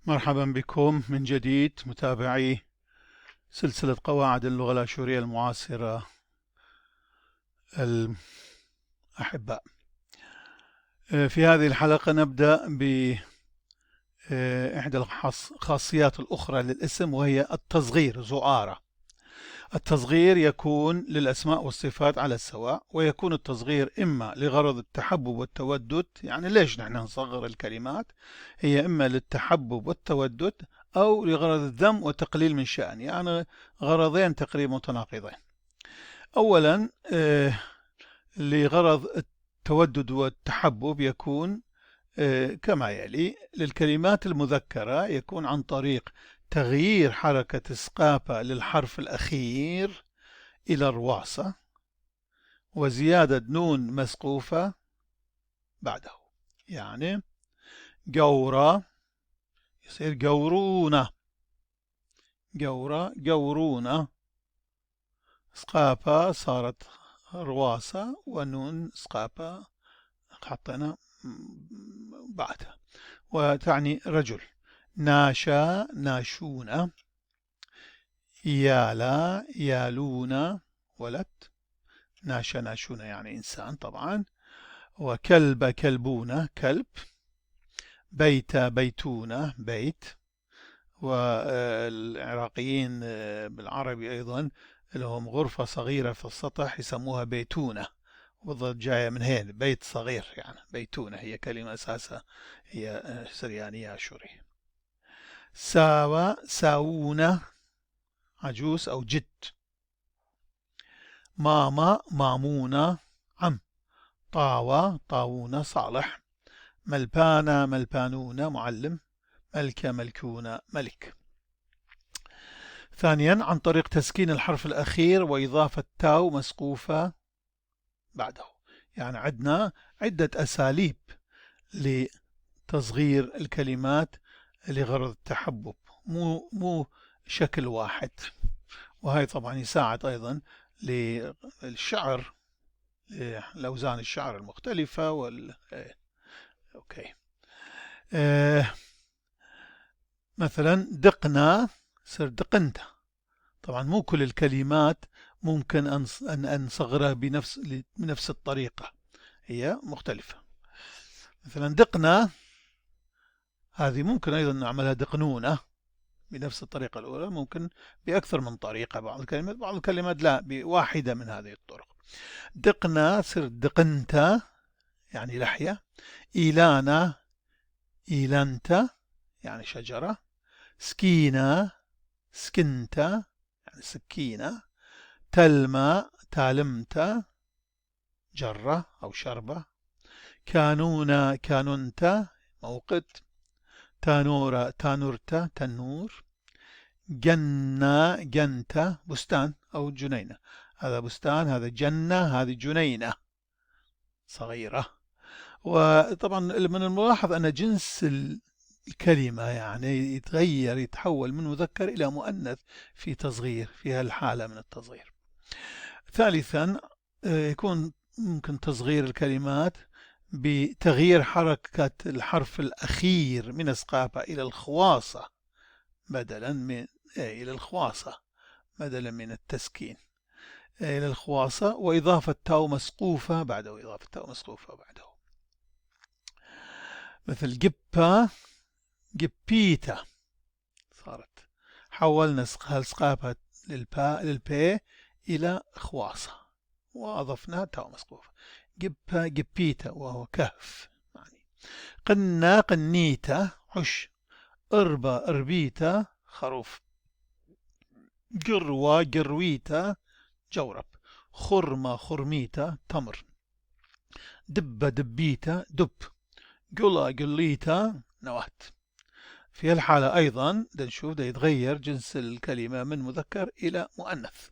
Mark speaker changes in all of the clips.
Speaker 1: مرحبا بكم من جديد متابعي سلسلة قواعد اللغة الآشورية المعاصرة الأحباء. في هذه الحلقة نبدأ بإحدى الخاصيات الأخرى للاسم، وهي التصغير. زؤارة. التصغير يكون للأسماء والصفات على السواء، ويكون التصغير إما لغرض التحبب والتودد. يعني ليش نحن نصغر الكلمات؟ هي إما للتحبب والتودد أو لغرض الذم وتقليل من شأن، يعني غرضين تقريبا متناقضين. أولا لغرض التودد والتحبب يكون كما يلي: للكلمات المذكرة يكون عن طريق تغيير حركة إسقاطة للحرف الأخير إلى الرواصة، وزيادة نون مسقوفة بعده. يعني جورة يصير جورونة، جورة جورونة. سقافة صارت رواصة، ونون سقافة حطينا بعدها، وتعني رجل. ناشا ناشونة، يالا يالونة ولد. ناشا ناشونة يعني إنسان طبعا. وكلب كلبونة كلب. بيت بيتونة بيت. والعراقيين بالعربي أيضا لهم غرفة صغيرة في السطح يسموها بيتونة، بالضبط جاية من هين، بيت صغير يعني. بيتونة هي كلمة أساسها هي سريانية آشوري. ساوى ساوونة عجوز أو جد. ماما مامونة عم. طاوى طاوونة صالح. ملبانة ملبانونة معلم. ملكة ملكونة ملك. ثانيا عن طريق تسكين الحرف الأخير وإضافة تاو مسقوفة بعده. يعني عندنا عدة أساليب لتصغير الكلمات لغرض التحبب، مو شكل واحد. وهي طبعا يساعد أيضا للشعر، لأوزان الشعر المختلفة أوكي. مثلا دقنا صار دقنت. طبعا مو كل الكلمات ممكن أن نصغرها بنفس الطريقة، هي مختلفة. مثلا دقنا هذه ممكن أيضا نعملها دقنونة بنفس الطريقة الأولى، ممكن بأكثر من طريقة. بعض الكلمات لا، بواحدة من هذه الطرق. دقنا صرت دقنت يعني لحية. إيلانا إيلانت يعني شجرة. سكينة سكنت يعني سكينة. تلمى تالمت جرة أو شربة. كانونا كانونت موقد. تانورة تانورت تنور. جنة جنت بستان أو جنينة. هذا بستان، هذا جنة، هذه جنينة صغيرة. وطبعا من الملاحظ أن جنس الكلمة يعني يتغير، يتحول من مذكر إلى مؤنث في تصغير، في هالحالة من التصغير. ثالثا يكون ممكن تصغير الكلمات بتغيير حركة الحرف الأخير من السقافة إلى الخواصة بدلا من إلى الخواصة بدلا من التسكين إلى الخواصة، وإضافة تاء مسقوفة بعده. إضافة تاء مسقوفة بعده مثل جبة جبيتا. صارت حولنا السقافة للباء إلى خواصة وأضفنا تاء مسقوفة. جبة جبيتا وهو كهف يعني. قنا قنيتا عش. أربى أربيتا خروف. جروى جرويتا جورب. خرمة خرميتا تمر. دبة دبيتا دب. قلا قليتا نواة. في الحالة أيضا نشوف ده يتغير جنس الكلمة من مذكر إلى مؤنث.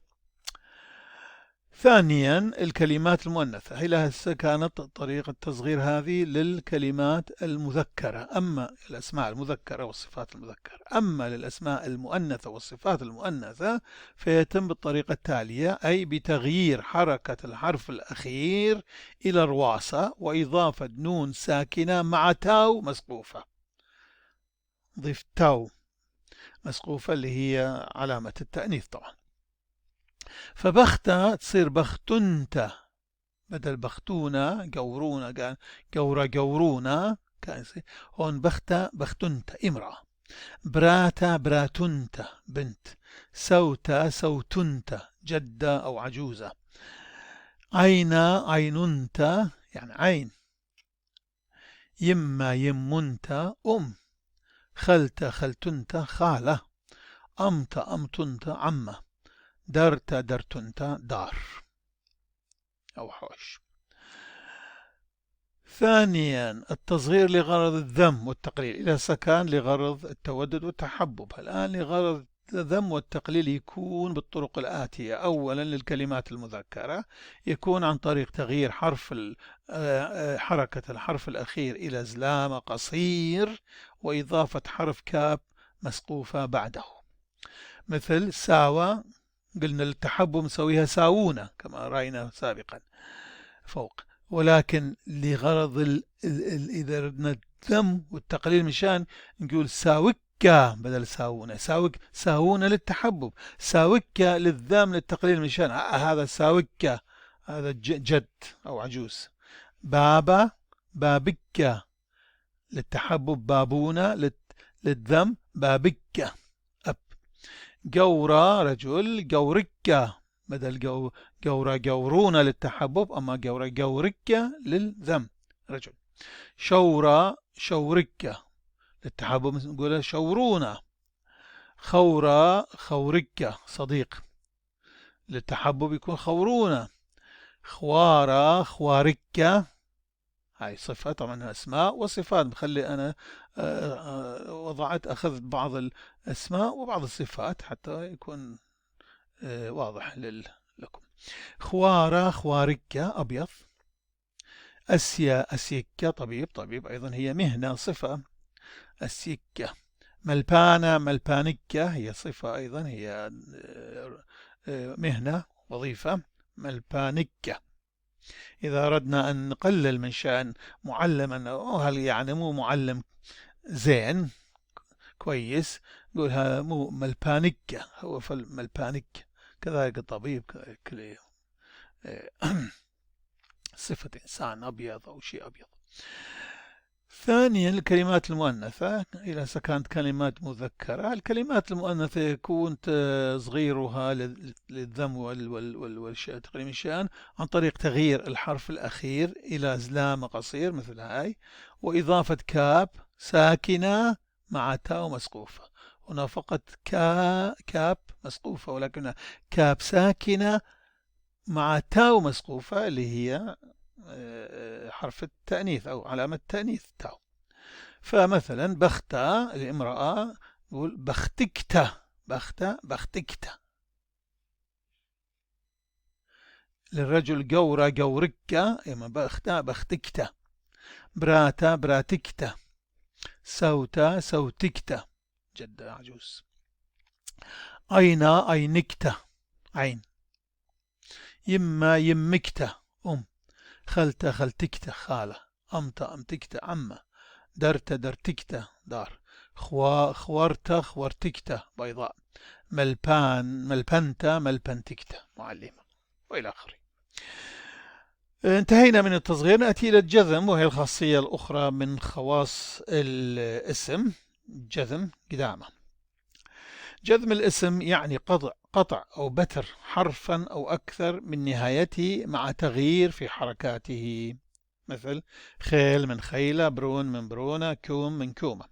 Speaker 1: ثانيا الكلمات المؤنثة، هي لها كانت طريقة تصغير هذه للكلمات المذكرة، أما الأسماء المذكرة والصفات المذكرة. أما للأسماء المؤنثة والصفات المؤنثة فيتم بالطريقة التالية، أي بتغيير حركة الحرف الأخير إلى الرواصة وإضافة نون ساكنة مع تاو مسقوفة. نضيف تاو مسقوفة اللي هي علامة التأنيث طبعا. فبختة تصير بختنت، بدل بختونة قورونا كان قورونا كان يصير هون بختة بختنت امرأة. براتا براتنت بنت. سوتا سوتنت جدة أو عجوزة. عينا عيننت يعني عين. يما يمنت خلت خلتنت خالة. أمت أمتنت عمة. درت درتنت دار أو حوش. ثانيا التصغير لغرض الذم والتقليل، إذا كان لغرض التودد والتحبب. الآن لغرض الذم والتقليل يكون بالطرق الآتية. أولا للكلمات المذكرة يكون عن طريق تغيير حركة الحرف الأخير إلى زلامة قصير وإضافة حرف كاف مسقوفة بعده، مثل ساوى قلنا للتحبب نسويها ساوونة كما رأينا سابقا فوق. ولكن لغرض إذا ردنا الذم والتقليل مشان نقول ساوكة بدل ساوونة. ساوونة للتحبب، ساوكة للذم للتقليل مشان هذا ساوكة هذا جد أو عجوز. بابا بابكة للتحبب، بابونة للذم بابكة أب. قورة رجل قوركة بدل قورة قورونة للتحبب، أما قورة قوركة للذم رجل. شورة شوركة للتحبب نقول شورونة. خورة خوركة صديق للتحبب يكون خورونة. خوارة خواركة هاي صفة طبعا أسماء وصفات، بخلي أنا أخذت بعض الأسماء وبعض الصفات حتى يكون واضح لكم. خوارة خواركة أبيض. أسيا أسيكة طبيب أيضا هي مهنة صفة أسيكة. ملبانة ملبانكة هي صفة أيضا هي مهنة وظيفة ملبانكة. إذا أردنا أن نقلل من شأن معلما هل يعني مو معلم زين كويس نقول هذا مو ملبانكة هو ملبانكة. كذلك الطبيب كذلك صفة إنسان أبيض أو شيء أبيض. ثانيا الكلمات المؤنثة إذا كانت كلمات مذكرة، الكلمات المؤنثة يكون تصغيرها للذم والتقليل من الشأن عن طريق تغيير الحرف الأخير إلى زلام قصير مثل هاي، وإضافة كاب ساكنة مع تاء مسقوفة. هنا فقط كاب مسقوفة ولكنها كاب ساكنة مع تاء مسقوفة اللي هي حرف التأنيث أو علامة التأنيث تاء. فمثلا بختة الامرأة نقول بختكتة بختكتة. للرجل قورة قوركة إما بختة بختكتة. براتة براتكتة. سوتة سوتكتة جدة عجوز. أينا أينكتة عين. يما يمكتة خلت خلتكتة خالة. أمت أمتكتة عمة. درت درتكتة دار. خوارت خوارتكتة بيضاء. ملبنت ملبنتكتة معلمة وإلى آخره. انتهينا من التصغير، نأتي إلى الجذم وهي الخاصية الأخرى من خواص الاسم. جذم قدامه. جذم الاسم يعني قطع أو بتر حرفا أو أكثر من نهايته مع تغيير في حركاته، مثل خيل من خيلة، برون من برونة، كوم من كومة.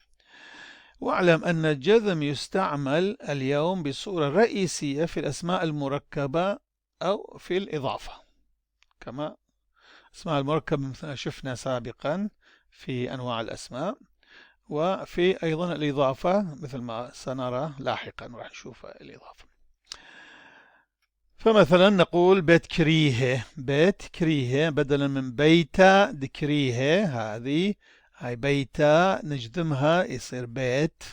Speaker 1: واعلم أن الجذم يستعمل اليوم بصورة رئيسية في الأسماء المركبة أو في الإضافة، كما الأسماء المركبة مثل شفنا سابقا في أنواع الأسماء، وفي أيضا الإضافة مثل ما سنرى لاحقا راح نشوف الإضافة. فمثلا نقول بيت كريهة، بيت كريهة بدلا من بيتا دكريهة، هاي بيتا نجذمها يصير بيت.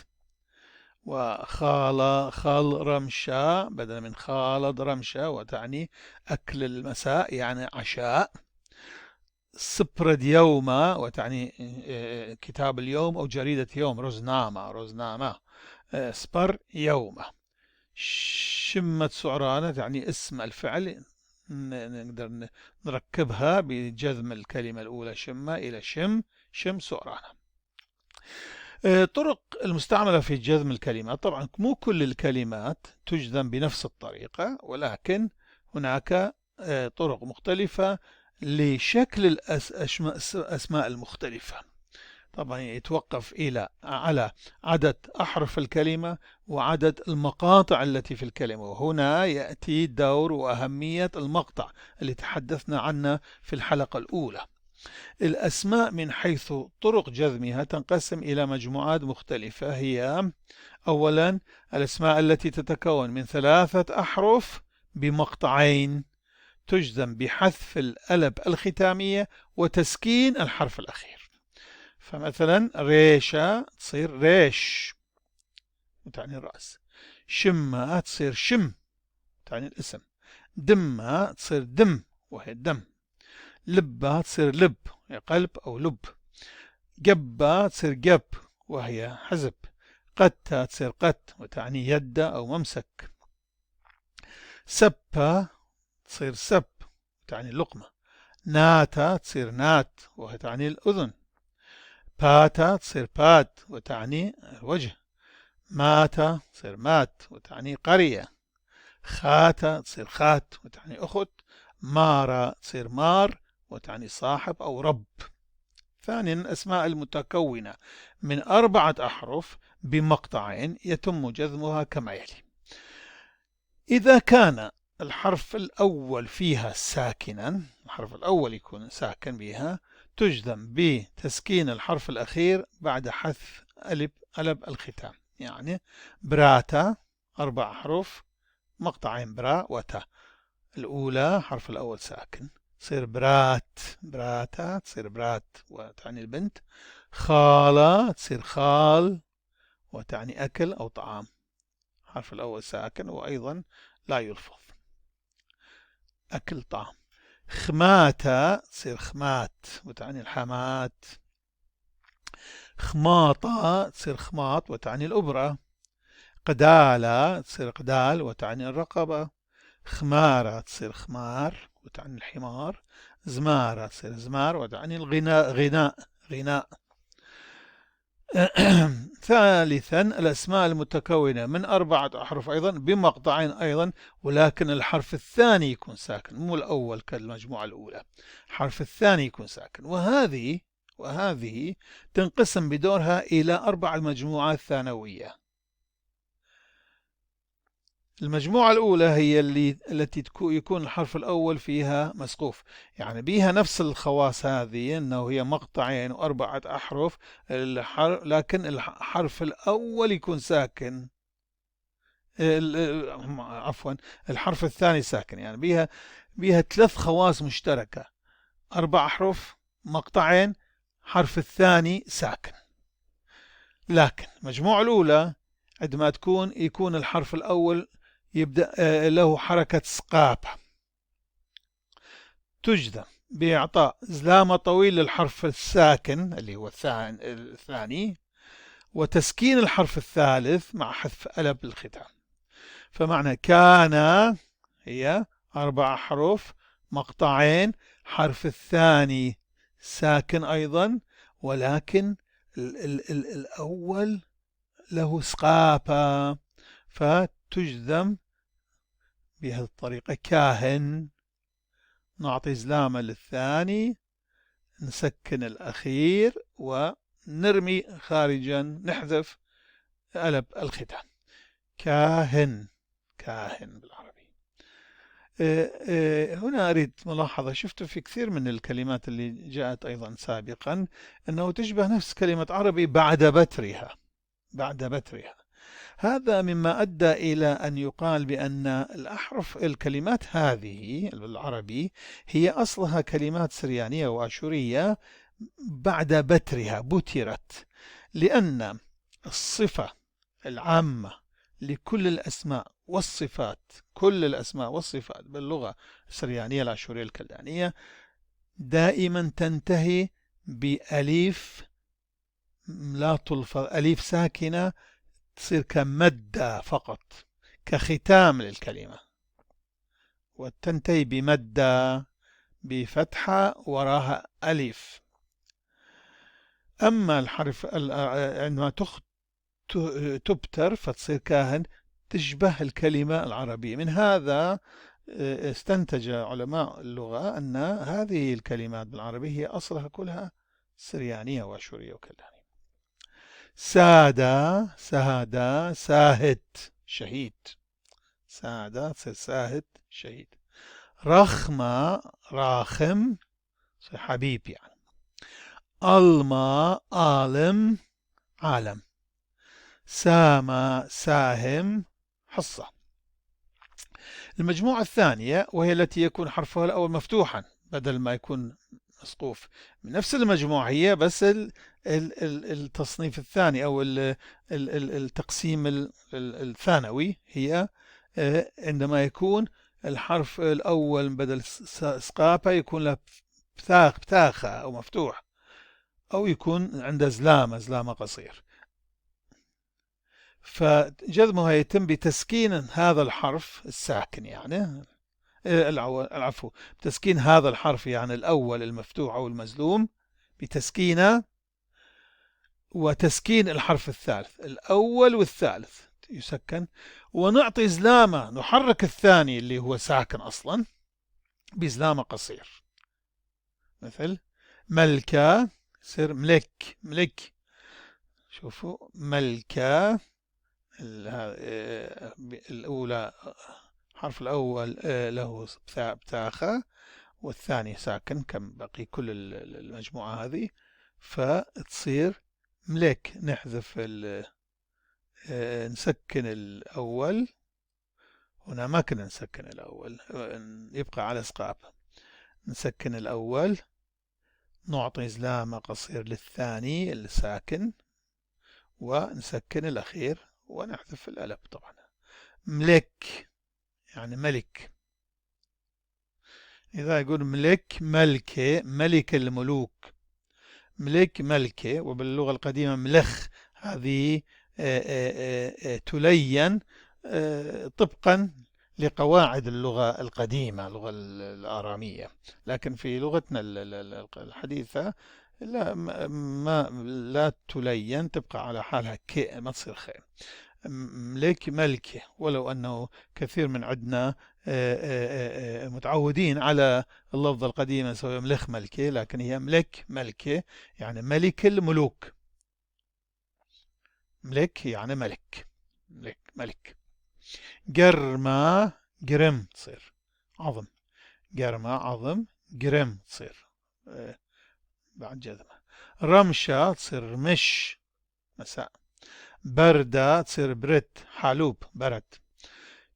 Speaker 1: وخال خال رمشة بدلا من خالد رمشة وتعني أكل المساء يعني عشاء. سبرد يوما وتعني كتاب اليوم أو جريدة يوم. روزنامة سبر يومه. شمة سعرانة تعني اسم الفعل، نقدر نركبها بجذم الكلمة الأولى شمة إلى شم سعرانة. طرق المستعملة في جذم الكلمات. طبعا مو كل الكلمات تجذم بنفس الطريقة، ولكن هناك طرق مختلفة لشكل الأسماء المختلفة. طبعا يتوقف على عدد أحرف الكلمة وعدد المقاطع التي في الكلمة، وهنا يأتي دور وأهمية المقطع اللي تحدثنا عنه في الحلقة الأولى. الأسماء من حيث طرق جذمها تنقسم إلى مجموعات مختلفة، هي أولا الأسماء التي تتكون من 3 أحرف بمقطعين، تجذم بحذف الألب الختامية وتسكين الحرف الأخير. فمثلا ريشة تصير ريش تعني الرأس، شمة تصير شم تعني الاسم، دمة تصير دم وهي الدم، لبة تصير لب وهي قلب أو لب، جبة تصير جب وهي حزب، قتة تصير قت وتعني يد أو ممسك، سبة تصير سب تعني لقمة، ناتا تصير نات وهي تعني الأذن، باتا تصير بات وتعني الوجه، ماتا تصير مات وتعني قرية، خاتا تصير خات وتعني أخت، مارا تصير مار وتعني صاحب أو رب. ثانيا الأسماء المتكونة من 4 أحرف بمقطعين يتم جذمها كما يلي. إذا كان الحرف الأول فيها ساكنا، الحرف الأول يكون ساكن بها، تجذم بتسكين الحرف الأخير بعد حذف ألب الختام. يعني براتا 4 أحرف مقطعين برا وتا، الأولى حرف الأول ساكن تصير برات، براتا تصير برات وتعني البنت، خالة تصير خال وتعني أكل أو طعام، حرف الأول ساكن وأيضا لا يلفظ، أكل طعام. خماتة تصير خمات وتعني الحمات، خماطة تصير خماط وتعني الأبرة، قدالة تصير قدال وتعني الرقبة، خمارة تصير خمار وتعني الحمار، زمارة تصير زمار وتعني غناء. ثالثا الأسماء المتكونة من 4 أحرف أيضا بمقطعين أيضا، ولكن الحرف الثاني يكون ساكن، مو الأول كالمجموعة الأولى، الحرف الثاني يكون ساكن، وهذه تنقسم بدورها إلى 4 مجموعات ثانوية. المجموعة الأولى هي التي يكون الحرف الأول فيها مسقوف، يعني بيها نفس الخواص هذه، أنه هي مقطعين و4 أحرف، لكن الحرف الأول يكون ساكن، عفوا الحرف الثاني ساكن، يعني بيها 3 خواص مشتركة، 4 أحرف مقطعين، حرف الثاني ساكن. لكن المجموعة الأولى عندما يكون الحرف الأول يبدأ له حركة سقاطة، تجذم بإعطاء زلامة طويل للحرف الساكن اللي هو الثاني، وتسكين الحرف الثالث مع حذف ألب الختام. فمعنى كان هي 4 أحرف مقطعين، حرف الثاني ساكن أيضا، ولكن الأول له سقاطة فتجذم بهذه الطريقة. كاهن، نعطي زلامة للثاني، نسكن الأخير ونرمي خارجا، نحذف ألب الختام. كاهن بالعربي. هنا أريد ملاحظة، شفت في كثير من الكلمات اللي جاءت أيضا سابقا أنه تشبه نفس كلمة عربي بعد بترها. هذا مما أدى إلى أن يقال بأن الكلمات هذه بالعربي هي أصلها كلمات سريانية وآشورية بعد بترها، بترت، لأن الصفة العامة لكل الأسماء والصفات، كل الأسماء والصفات باللغة السريانية الآشورية الكلدانية دائما تنتهي بأليف لا تلفظ، أليف ساكنة تصير كمدة فقط، كختام للكلمة، وتنتهي بمدة بفتحة وراها ألف. أما الحرف عندما تبتر فتصير كاهن تشبه الكلمة العربية. من هذا استنتج علماء اللغة أن هذه الكلمات بالعربية هي أصلها كلها سريانية وأشورية وكلامية. سادة، سهادة، ساهد، شهيد. سادة تصير ساهد شهيد. رخمة، راخم، حبيب يعني. ألما، عالم، عالم. سامة، ساهم، حصة. المجموعة الثانية وهي التي يكون حرفها الأول مفتوحا بدل ما يكون مسقوف، من نفس المجموعة هي، بس التصنيف الثاني أو التقسيم الثانوي هي عندما يكون الحرف الأول بدل سقافة يكون له بتاخة أو مفتوح، أو يكون عنده زلامة قصير. فجذمها يتم بتسكين هذا الحرف الساكن يعني العفو، بتسكين هذا الحرف يعني الأول المفتوح أو المزلوم بتسكينه، وتسكين الحرف الثالث، الأول والثالث يسكن، ونعطي زلامة، نحرك الثاني اللي هو ساكن أصلا بزلامة قصير. مثل ملكة يصير ملك، ملك. شوفوا ملكة الأولى الحرف الأول له بتاخة، والثاني ساكن كم بقي كل المجموعة هذه، فتصير ملك. نحذف نسكن الأول، هنا ما كنا نسكن الأول، يبقى على سقاب. نسكن الأول، نعطي زلامة قصير للثاني الساكن، ونسكن الأخير ونحذف الألف طبعا. ملك يعني ملك. إذا يقول ملك، ملكة، ملك الملوك، ملك ملكة. وباللغة القديمة ملخ، هذه تلين طبقا لقواعد اللغة القديمة، اللغة الآرامية. لكن في لغتنا الحديثة لا تلين، تبقى على حالها ك، ما تصير خ. ملك ملكة، ولو أنه كثير من عندنا متعودين على اللفظة القديمة سواء ملك ملكة، لكن هي ملك ملكة يعني ملك الملوك. ملك يعني ملك، ملك ملك. قرمة، قرم تصير عظم، قرمة عظم، قرم تصير بعد جذمة. رمشة تصير مش مساء. بردة تصير برد، حالوب برد.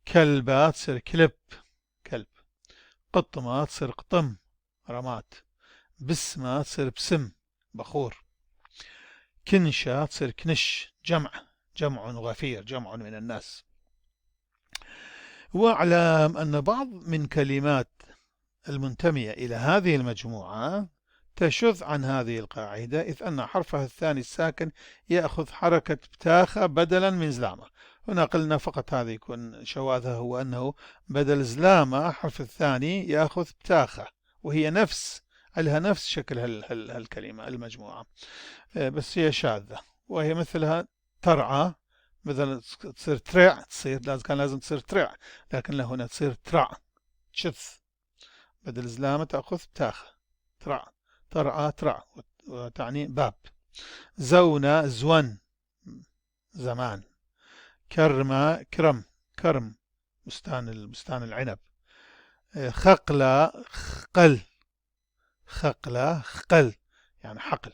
Speaker 1: كلبة تصير كلب، كلب. قطمة تصير قطم، رمات. بسمة تصير بسم، بخور. كنشة تصير كنش، جمع، جمع غفير، جمع من الناس. واعلم أن بعض من كلمات المنتمية إلى هذه المجموعة تشذ عن هذه القاعدة، إذ أن حرفها الثاني الساكن يأخذ حركة بتاخة بدلا من زلامة. هنا قلنا فقط هذا يكون شواذها هو أنه بدل زلامة حرف الثاني يأخذ بتاخة، وهي لها نفس شكل هالكلمة المجموعة، بس هي شاذة. وهي مثلها ترعى، بدل تصير ترع، كان لازم تصير ترع، لكن هنا تصير ترع، تشث، بدل زلامة تأخذ بتاخة، ترع، ترعى، ترع، وتعني باب. زونة، زون، زمان. كرمة، كرم، كرم، بستان العنب. خقلة، خقل، خقلة، خقل يعني حقل.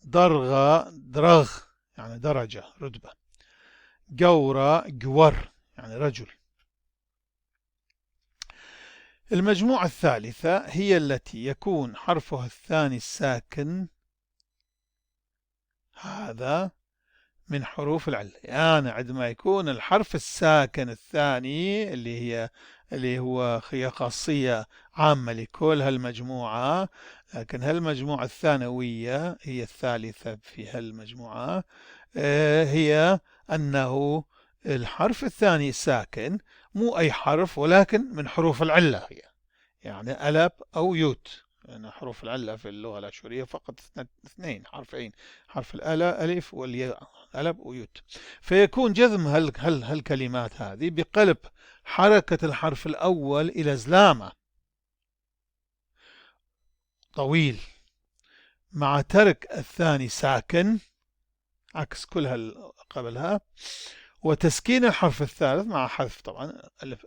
Speaker 1: درغة، درغ يعني درجة، رتبة. قورة، قور يعني رجل. المجموعة الثالثة هي التي يكون حرفها الثاني الساكن هذا من حروف العلة. يعني عندما يكون الحرف الساكن الثاني اللي هي خاصية عامة لكل هالمجموعة، لكن هالمجموعة الثانوية هي الثالثة في هالمجموعة، هي أنه الحرف الثاني ساكن، مو أي حرف ولكن من حروف العلة هي، يعني ألب أو يوت. يعني حروف العلة في اللغة الأشورية فقط اثنين حرفين، حرف الألا ألف والياء، ألب ويوت. فيكون جزم هالكلمات هذه بقلب حركة الحرف الأول إلى زلامة طويل، مع ترك الثاني ساكن عكس كل قبلها، وتسكين الحرف الثالث مع حذف طبعا ألف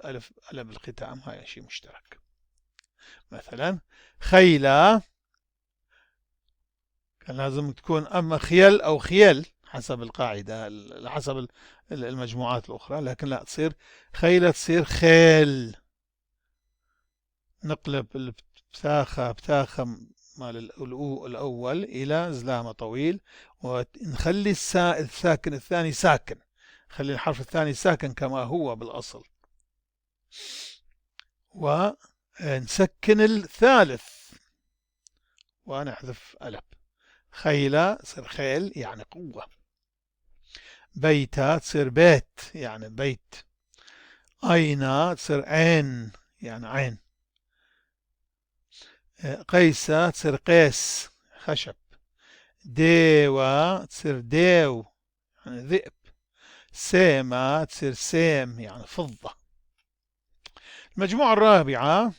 Speaker 1: الختام، هاي شيء مشترك. مثلا خيلة كان لازم تكون أما خيل أو خيل حسب القاعدة، حسب المجموعات الأخرى، لكن لا، تصير خيلة تصير خيل. نقلب بتاخة مال الأول إلى زلامة طويل، ونخلي الساكن الثاني ساكن، خلي الحرف الثاني ساكن كما هو بالأصل، ونسكن الثالث ونحذف ألف. خيلة تصير خيل يعني قوة. بيتا تصير بيت يعني بيت. أينا تصير عين يعني عين. قيسة تصير قيس خشب. ديوة تصير ديو يعني ذئب. سيمة تصير سيم يعني فضة. المجموعة الرابعة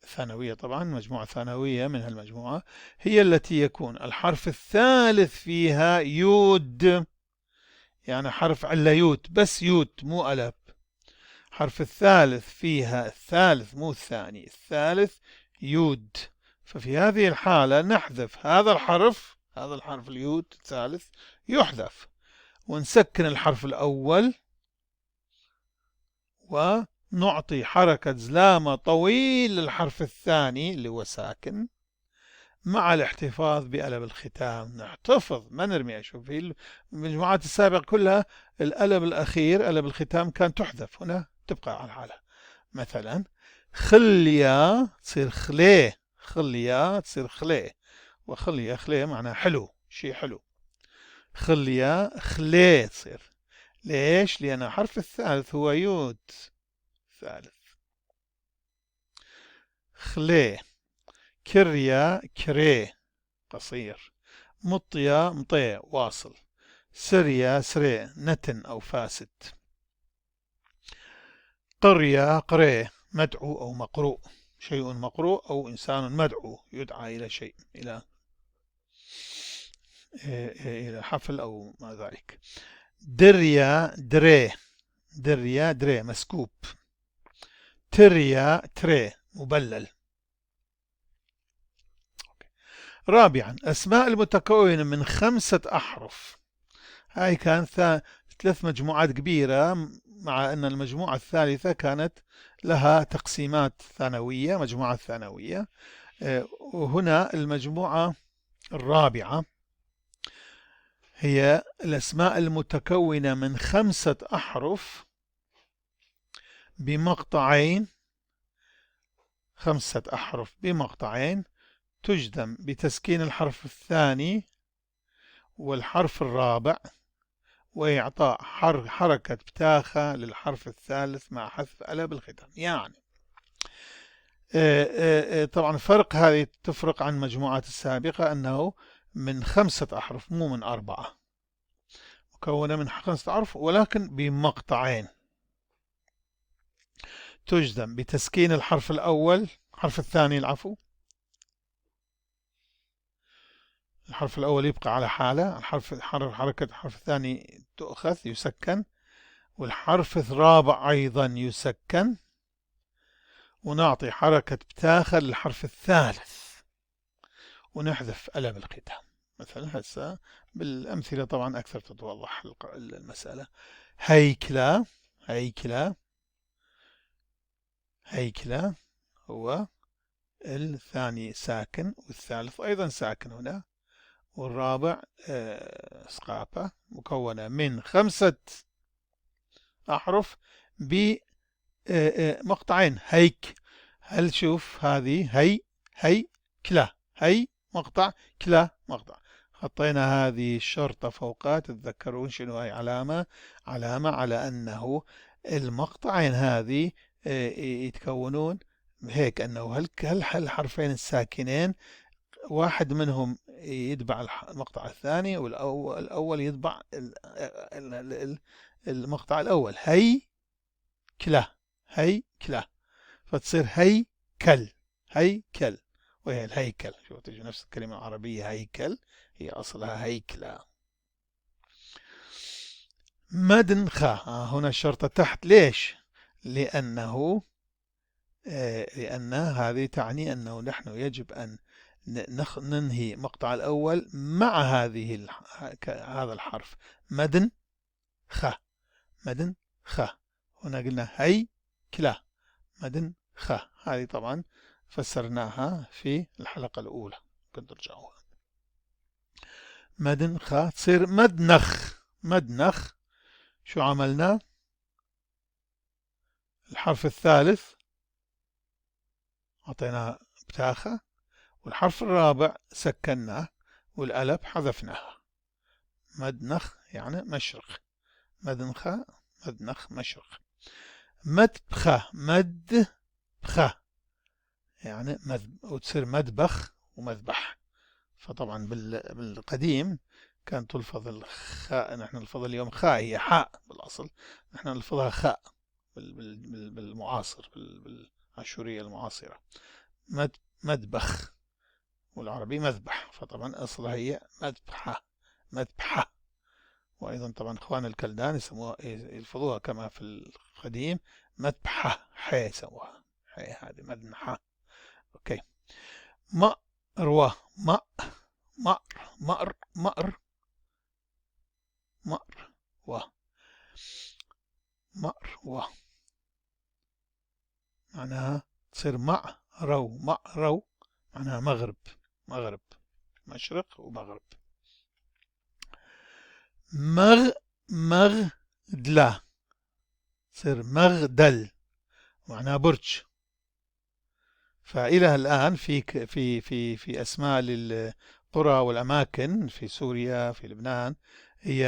Speaker 1: ثانوية، طبعا مجموعة ثانوية من هالمجموعة هي التي يكون الحرف الثالث فيها يود، يعني حرف علة يود، بس يود مو ألف. حرف الثالث فيها الثالث مو الثاني، الثالث يود. ففي هذه الحالة نحذف هذا الحرف اليود الثالث يحذف، ونسكن الحرف الأول، ونعطي حركة زلامة طويل للحرف الثاني اللي هو ساكن، مع الاحتفاظ بألب الختام. نحتفظ ما نرمي. أشوف في المجموعات السابقة كلها الألب الأخير ألب الختام كان تحذف، هنا تبقى على حالها. مثلا خلية تصير خليه، خلية تصير خليه، وخلية خليه معناه حلو، شيء حلو. خلية خليه تصير. ليش؟ لأن الحرف الثالث هو يود ثالث. خليه. كريا كريه قصير. مطيا مطيع واصل. سريا سري نتن أو فاسد. قرية قريه مدعو أو مقروء، شيء مقروء أو إنسان مدعو يدعى إلى شيء، إلى حفل أو ما ذلك. دريا دري، دريا دري مسكوب. تريا تري مبلل. رابعا أسماء المتكونة من 5 أحرف. هاي كانت 3 مجموعات كبيرة، مع أن المجموعة الثالثة كانت لها تقسيمات ثانوية، مجموعة ثانوية. وهنا المجموعة الرابعة هي الأسماء المتكونة من 5 أحرف بمقطعين، 5 أحرف بمقطعين، تجزم بتسكين الحرف الثاني والحرف الرابع، وإعطاء حركة بتاخة للحرف الثالث مع حذف ألب الختام. يعني طبعا فرق هذه تفرق عن المجموعات السابقة أنه من 5 أحرف مو من 4، مكونة من 5 أحرف ولكن بمقطعين، تجزم بتسكين الحرف الأول، الحرف الثاني العفو، الحرف الأول يبقى على حالة، حركة الحرف الثاني تؤخذ يسكن، والحرف الرابع أيضا يسكن، ونعطي حركة بتاخر للحرف الثالث، ونحذف ألم الختام. مثلا هسه بالأمثلة طبعا أكثر تتوضح المسألة. هيكلة، هيكلة، هيكلة هو الثاني ساكن والثالث أيضا ساكن هنا، والرابع سقافة مكونة من 5 أحرف بمقطعين. هيك. هل شوف هذه هي كلا، هي مقطع، كلا مقطع. حطينا هذه الشرطة فوقها. تتذكرون شنو هي علامة؟ علامة على أنه المقطعين هذه يتكونون هيك، أنه هل الحرفين الساكنين واحد منهم يتبع المقطع الثاني، والأول يتبع المقطع الأول. هي كلا، هي كلا، فتصير هيكل، هيكل، وهي الهيكل. شوف تجي نفس الكلمة العربية هيكل هي أصلها هيكلة. مدنخة. هنا الشرطة تحت. ليش؟ لأنه لأن هذه تعني أنه نحن يجب أن ننهي مقطع الأول مع هذا الحرف. مدن خ، مدن خ. هنا قلنا هي كلا، مدن خ. هذه طبعا فسرناها في الحلقة الأولى، كنت ترجعوها. مدن خ تصير مدنخ. مدنخ. شو عملنا؟ الحرف الثالث أعطيناه بتاخة، والحرف الرابع سكناه، والألف حذفناها. مدنخ يعني مشرق. مدنخ، مدنخ مشرق. مدبخة، مدبخة يعني وتصير مدبخ ومذبح. فطبعا بالقديم كانت تلفظ الخاء، نحن نلفظ اليوم خاء، هي حاء بالأصل، نحن نلفظها خاء بالمعاصر، بالعاشورية المعاصرة. مدبخ، والعربي مذبح، فطبعا أصلها هي مذبحة، مذبحة. وأيضا طبعا إخوان الكلدان يسموها يلفظوها كما في القديم مذبحة، حي يسموها، حي هذه مذبحة. أوكي. مأروة، مأر، مأر، مأر، مأر و مأر و معناها تصير مأرو، مأرو معناها مغرب، مغرب، مشرق ومغرب. مغدلة تصير مغدل معناها برج. فإلى الآن في أسماء للقرى والأماكن في سوريا، في لبنان، هي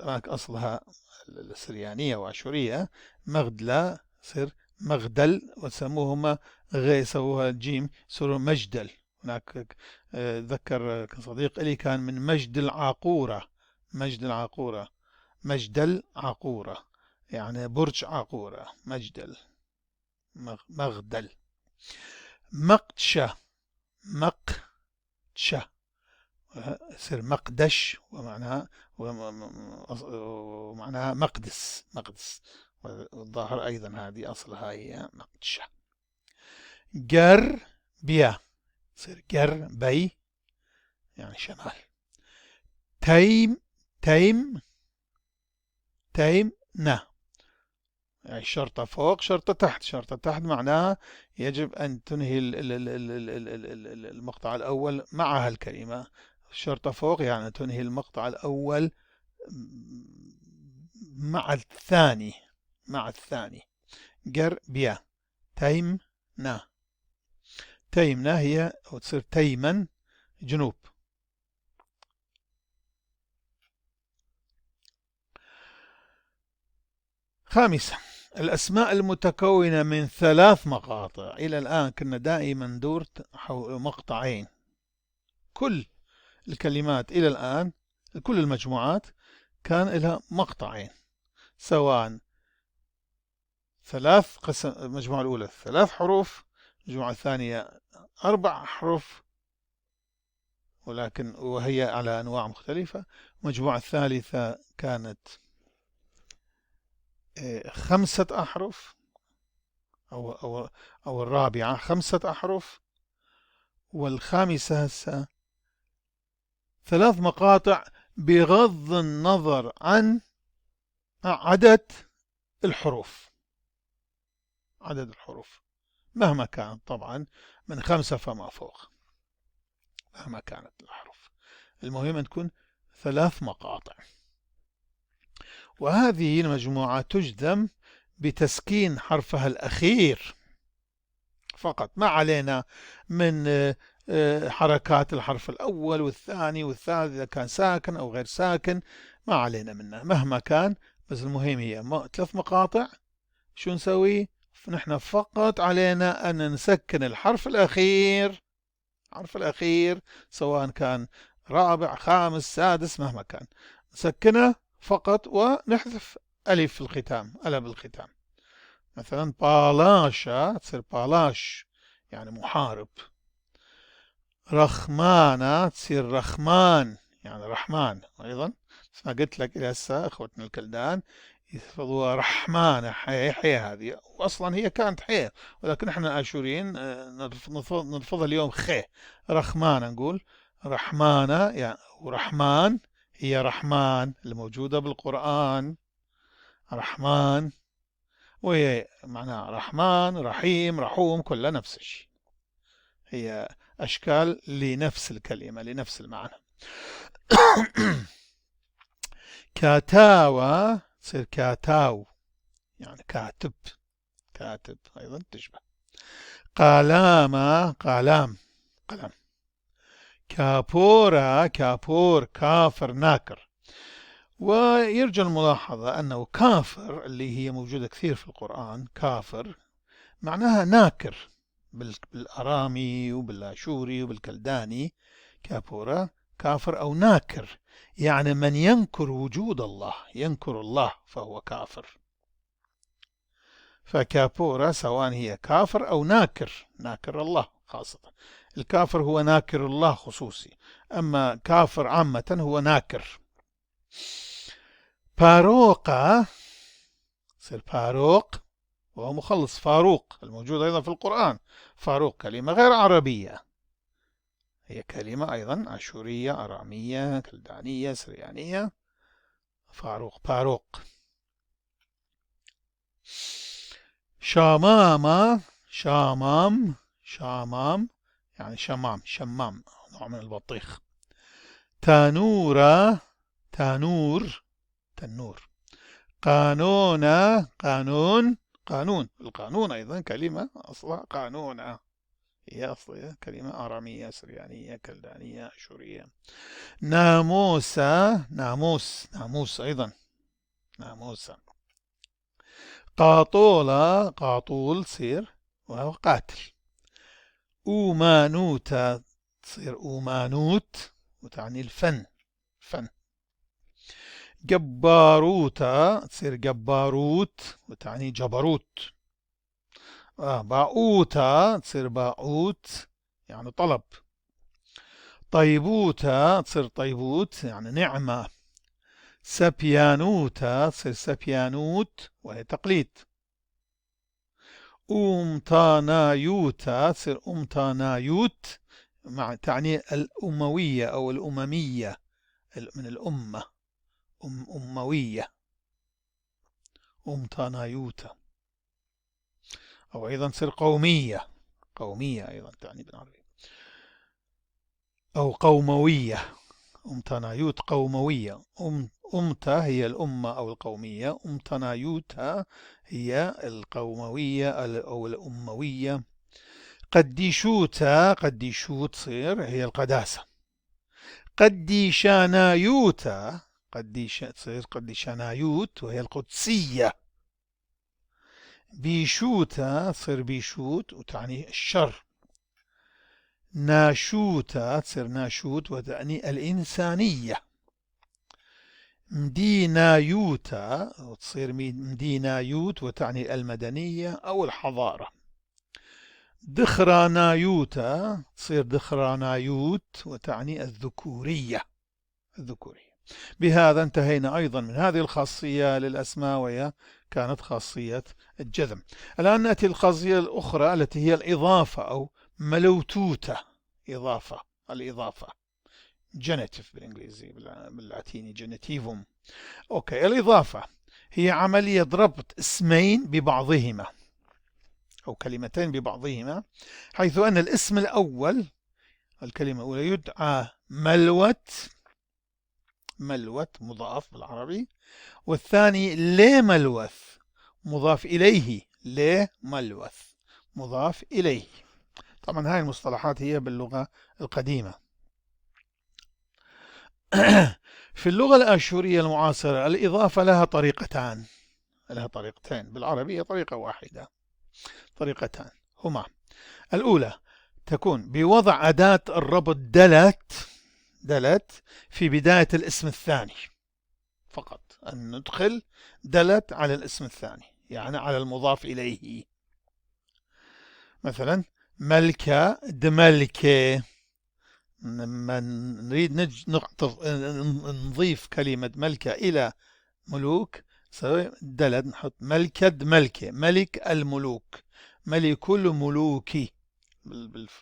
Speaker 1: أصلها السريانية وأشورية. مغدلة تصير مغدل، وسموهما يسووها الجيم يصيروا مجدل. هناك ذكر صديق لي كان من مجد العاقورة، مجد العاقورة، مجدل عاقورة يعني برج عاقورة، مجدل، مغدل. مقدشة، مقدشة يصير مقدش، ومعناها مقدس، مقدس. والظاهر أيضا هذه أصلها هي مقدشة. جربية تصير جربي يعني شمال. تيم يعني شرطة فوق، شرطة تحت. شرطة تحت معناها يجب أن تنهي المقطع الأول مع هالكلمة. شرطة فوق يعني تنهي المقطع الأول مع الثاني، مع الثاني. جربية، تيمنا، تيمنا هي وتصير تيمن جنوب. خامسا، الأسماء المتكونة من 3 مقاطع. إلى الآن كنا دائما ندور حول مقطعين. كل الكلمات إلى الآن، كل المجموعات كان لها مقطعين، سواء 3 قسم. المجموعة الأولى 3 حروف، المجموعة الثانية 4 أحرف ولكن وهي على أنواع مختلفة. المجموعة الثالثة كانت 5 أحرف، أو الرابعة 5 أحرف، والخامسة هسه 3 مقاطع، بغض النظر عن عدد الحروف. عدد الحروف مهما كانت، طبعا من 5 فما فوق، مهما كانت الأحرف. المهم أن تكون 3 مقاطع. وهذه المجموعة تجزم بتسكين حرفها الأخير فقط، ما علينا من حركات الحرف الأول والثاني والثالث إذا كان ساكن أو غير ساكن، ما علينا منه مهما كان. بس المهم هي 3 مقاطع. شو نسوي؟ نحن فقط علينا أن نسكن الحرف الأخير، الحرف الأخير سواء كان رابع خامس سادس مهما كان، نسكنه فقط ونحذف ألف في الختام، ألف الختام. مثلا بالاشا تصير بالاش يعني محارب. رخمانة تصير رخمان يعني رحمن. أيضا ما قلت لك إلى هسه إخوتنا الكلدان يحفظوها رحمانة، حي هذه وأصلا هي كانت حي، ولكن إحنا الآشوريين نلفظها اليوم خي. رخمانة نقول رحمانة يعني، ورحمن هي رحمن الموجودة بالقرآن، رحمن، وهي معناها رحمن رحيم رحوم كلها نفس الشيء، هي أشكال لنفس الكلمة لنفس المعنى. كاتاوى تصير كاتاو يعني كاتب، كاتب أيضا تشبه. قالاما قالام قلم. كابورا كابور كافر ناكر. ويرجى الملاحظة أنه كافر اللي هي موجودة كثير في القرآن، كافر معناها ناكر بالأرامي وبالآشوري وبالكلداني. كابورا كافر أو ناكر يعني من ينكر وجود الله، ينكر الله فهو كافر. فكابورا سواء هي كافر أو ناكر، ناكر الله خاصة. الكافر هو ناكر الله خصوصي، أما كافر عامة هو ناكر. باروقة يصير باروق وهو مخلص فاروق الموجود أيضا في القرآن. فاروق كلمة غير عربية، هي كلمة أيضا أشورية أرامية كلدانية سريانية. فاروق باروق. شامامة شامام شامام يعني شمام شمام نوع من البطيخ. تانورة تانور تنور. قانونة قانون قانون. القانون أيضا كلمة أصلها قانونة، هي أصلها كلمة آرامية سريانية كلدانية أشورية. ناموسة ناموس ناموس أيضا ناموسة. قاطولة قاطول تصير وهو قاتل. أومانوتا تصير أومانوت وتعني الفن، فن. جباروتا تصير جباروت وتعني جبروت. باعوتا تصير باعوت يعني طلب. طيبوتا تصير طيبوت يعني نعمة. سبيانوتا تصير سبيانوت وهي تقليد. أمتانايوتا تصير أمتانايوت مع تعني الأموية أو الأممية، من الأمة أموية. أمتانايوتا. أو أيضا تصير قومية، قومية أيضا تعني بالعربي، أو قوموية. أمتانايوت قوموية. أمتا هي الأمة أو القومية، أمتانايوتا هي القوموية أو الأموية. قديشوتا قديشوت تصير هي القداسة. قديشانايوتا تصير قديشانايوت وهي القدسية. بيشوتا تصير بيشوت وتعني الشر. ناشوتا تصير ناشوت وتعني الإنسانية. مدينايوتا تصير مدينايوت وتعني المدنية أو الحضارة. دخرانايوتا تصير دخرانايوت وتعني الذكورية، الذكورية. بهذا انتهينا أيضا من هذه الخاصية للأسماء وهي كانت خاصية الجذم. الآن نأتي الخاصية الأخرى التي هي الإضافة أو ملوتوتة. إضافة، الإضافة جينيتيف بالإنجليزي، باللاتيني جينيتيفوم. أوكي. الإضافة هي عملية ربط اسمين ببعضهما أو كلمتين ببعضهما، حيث أن الاسم الأول الكلمة الأولى يدعى ملوت، ملوت مضاف بالعربي، والثاني ليه ملوث مضاف إليه، ليه ملوث مضاف إليه. طبعا هاي المصطلحات هي باللغة القديمة. في اللغة الآشورية المعاصرة الإضافة لها طريقتان، لها طريقتين، بالعربية طريقة واحدة، طريقتان هما: الأولى تكون بوضع أداة الربط دلت في بداية الاسم الثاني فقط، أن ندخل دلت على الاسم الثاني، يعني على المضاف إليه. مثلا ملكة دملكة، لما نريد نضيف كلمة ملكة إلى ملوك نسوي دلت، نحط ملكة دملكة، ملك الملوك، ملك الملوك.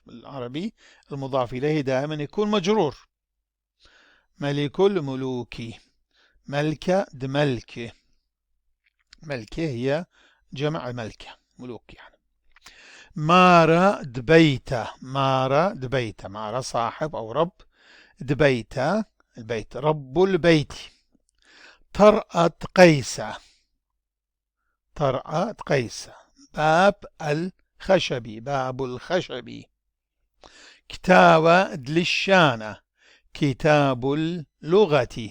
Speaker 1: بالعربي المضاف إليه دائما يكون مجرور، ملك الملوك، ملكة دملكة، ملكة هي جمع ملكة، ملوك يعني. مارا دبيته، مارا دبيته، مارا صاحب أو رب، دبيته البيت، رب البيت. طرأت قيسة، طرأت قيسة، باب الخشبي، باب الخشبي. كتابة دلشانة، كتاب اللغة.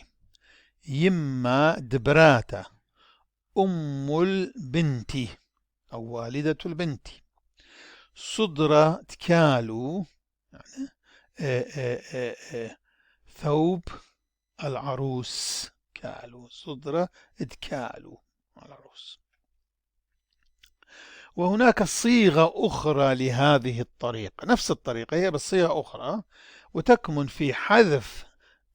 Speaker 1: يما دبراتة، أم البنت أو والدة البنت. صدرة تكالو، يعني ثوب العروس، كالو صدرة تكالو العروس. وهناك صيغة أخرى لهذه الطريقة، نفس الطريقة هي بس صيغة أخرى، وتكمن في حذف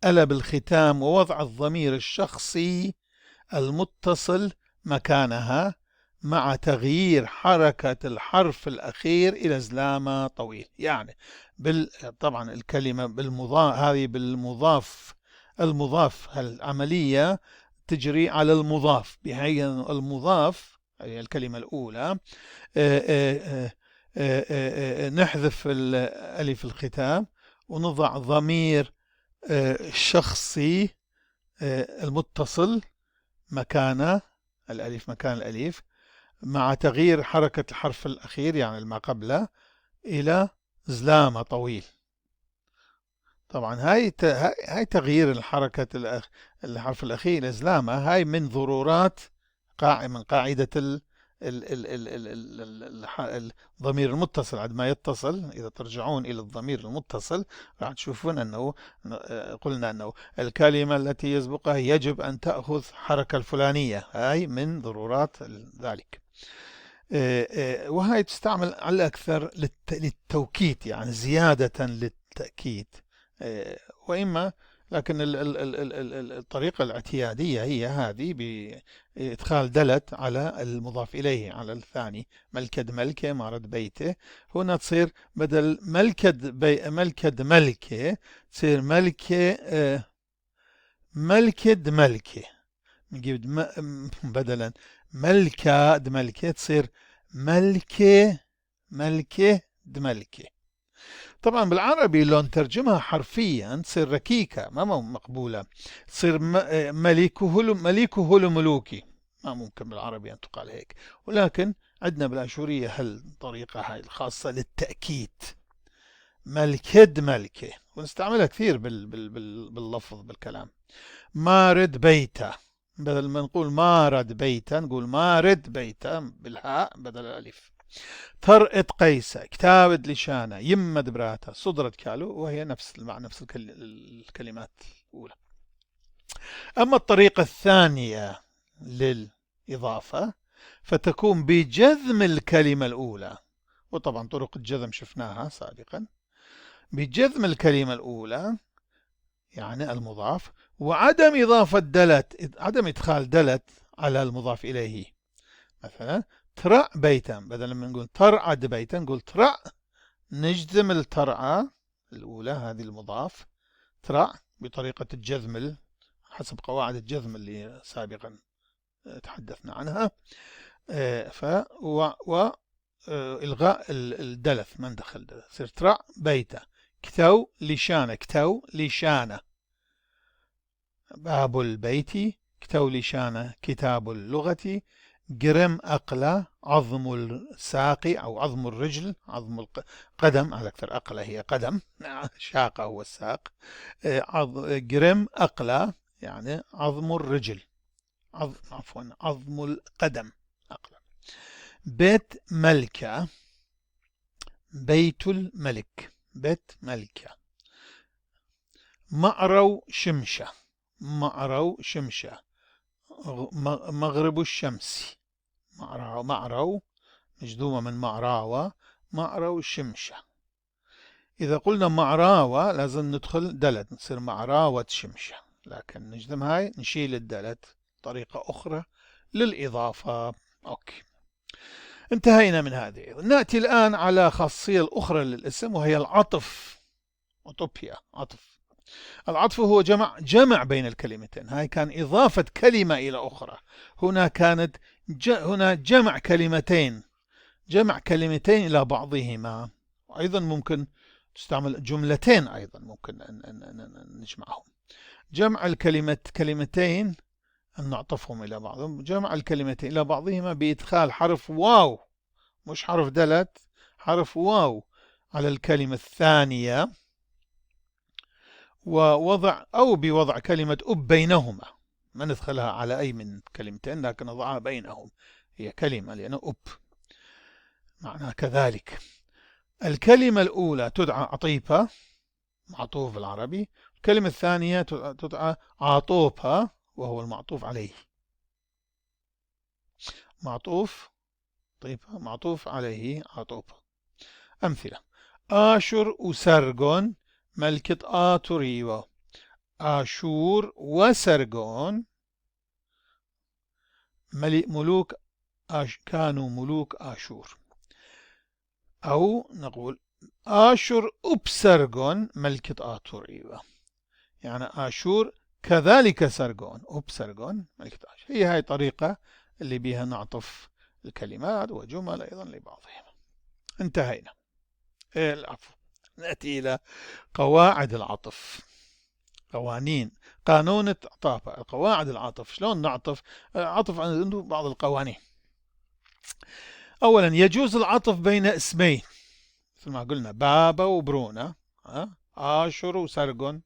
Speaker 1: ألب الختام ووضع الضمير الشخصي المتصل مكانها مع تغيير حركة الحرف الأخير إلى زلامة طويل. يعني طبعا الكلمة بالمضاف، هذه بالمضاف، المضاف العملية تجري على المضاف، بحيث المضاف هي الكلمة الأولى نحذف ألف الختام ونضع ضمير شخصي المتصل مكان الألف، مكان الألف، مع تغيير حركة الحرف الأخير يعني ما قبله إلى زلامة طويل. طبعا هاي تغيير الحرف الأخير إلى زلامة، هاي من ضرورات من قاعدة الضمير المتصل. عندما يتصل، إذا ترجعون إلى الضمير المتصل راح تشوفون أنه قلنا أنه الكلمة التي يسبقها يجب أن تأخذ حركة الفلانية، هاي من ضرورات ذلك. وهاي تستعمل على الأكثر للتوكيد، يعني زيادة للتأكيد، وإما لكن الطريقة الاعتيادية هي هذه، بإدخال دلت على المضاف إليه، على الثاني. ملكد ملكة مارد بيته، هنا تصير بدل ملكد ملكة تصير ملكة ملكد ملكة، نجيب بدلا ملكة دملكة تصير ملكة ملكة دملكة. طبعا بالعربي لو نترجمها حرفيا تصير ركيكة، ما مقبولة، تصير مليكه لملوكي، ما ممكن بالعربي أن تقال هيك. ولكن عندنا بالآشورية هالطريقة هاي الخاصة للتأكيد، ملكد ملكة، ونستعملها كثير باللفظ بالكلام. مارد بيته، بدل ما نقول مارد بيتا نقول مارد بيتا بالهاء بدل الألف. طرقت قيسة، كتابة لشانة، يمد براتا، صدرت كالو، وهي نفس الكلمات الأولى. أما الطريقة الثانية للإضافة فتكون بجذم الكلمة الأولى، وطبعا طرق الجذم شفناها سابقا. بجذم الكلمة الأولى يعني المضاف، وعدم إضافة دلت، عدم إدخال دلت على المضاف إليه. مثلا ترع بيتا، بدل من نقول ترعد بيتا نقول ترع، نجزم الترعى الأولى هذه المضاف ترع بطريقة الجزم حسب قواعد الجزم اللي سابقا تحدثنا عنها. وإلغاء الدلث، من دخل دلث، صير ترع بيتا، كتو لشانة، كتو لشانة. باب البيت، كتو لشانة، كتاب اللغة. جرم أقلة، عظم الساق أو عظم الرجل، عظم القدم، على أكثر أقلة هي قدم، شاقة هو الساق. جرم أقلة يعني عظم الرجل، عفوا عظم القدم أقلة. بيت ملكة، بيت الملك، بيت ملكة. معرو شمشة، معرو شمشة، مغرب الشمس. معرو مجذومة من معراوة، معرو شمشة. إذا قلنا معراوة لازم ندخل دلت، نصير معراوة شمشة، لكن نجذم هاي نشيل الدلت، طريقة أخرى للإضافة. أوكي، انتهينا من هذه. نأتي الآن على خاصية الأخرى للاسم، وهي العطف. أوتوبيا، عطف. العطف هو جمع بين الكلمتين. هاي كان إضافة كلمة إلى أخرى، هنا كانت هنا جمع كلمتين، جمع كلمتين إلى بعضهما. أيضا ممكن تستعمل جملتين، أيضا ممكن أن نجمعهم. جمع كلمتين أن نعطفهم إلى بعضهم. جمع الكلمتين إلى بعضهما بإدخال حرف واو، مش حرف دلت، حرف واو على الكلمة الثانية، ووضع أو بوضع كلمة أب بينهما. ما ندخلها على أي من كلمتين، لكن نضعها بينهم، هي كلمة لأنه أب معناها كذلك. الكلمة الأولى تدعى عطيفة، معطوف بالعربي. الكلمة الثانية تدعى عاطوفة، وهو المعطوف عليه. معطوف عطيفة، معطوف عليه عاطوفة. أمثلة: آشر وسرغون ملكة آتوريوا. آشور وسرغون ملوك كانوا ملوك آشور. أو نقول آشور أبسرغون ملكة آتوريوا، يعني آشور كذلك سرغون، أبسرغون ملكة آشور. هي هاي طريقة اللي بها نعطف الكلمات وجمل أيضا لبعضهم. انتهينا. العفو. نأتي إلى قواعد العطف، قوانين، قانون العطافة، قواعد العطف. شلون نعطف؟ عطف عنده بعض القوانين. أولا، يجوز العطف بين اسمين، مثل ما قلنا بابا وبرونا، آشر وسرغون،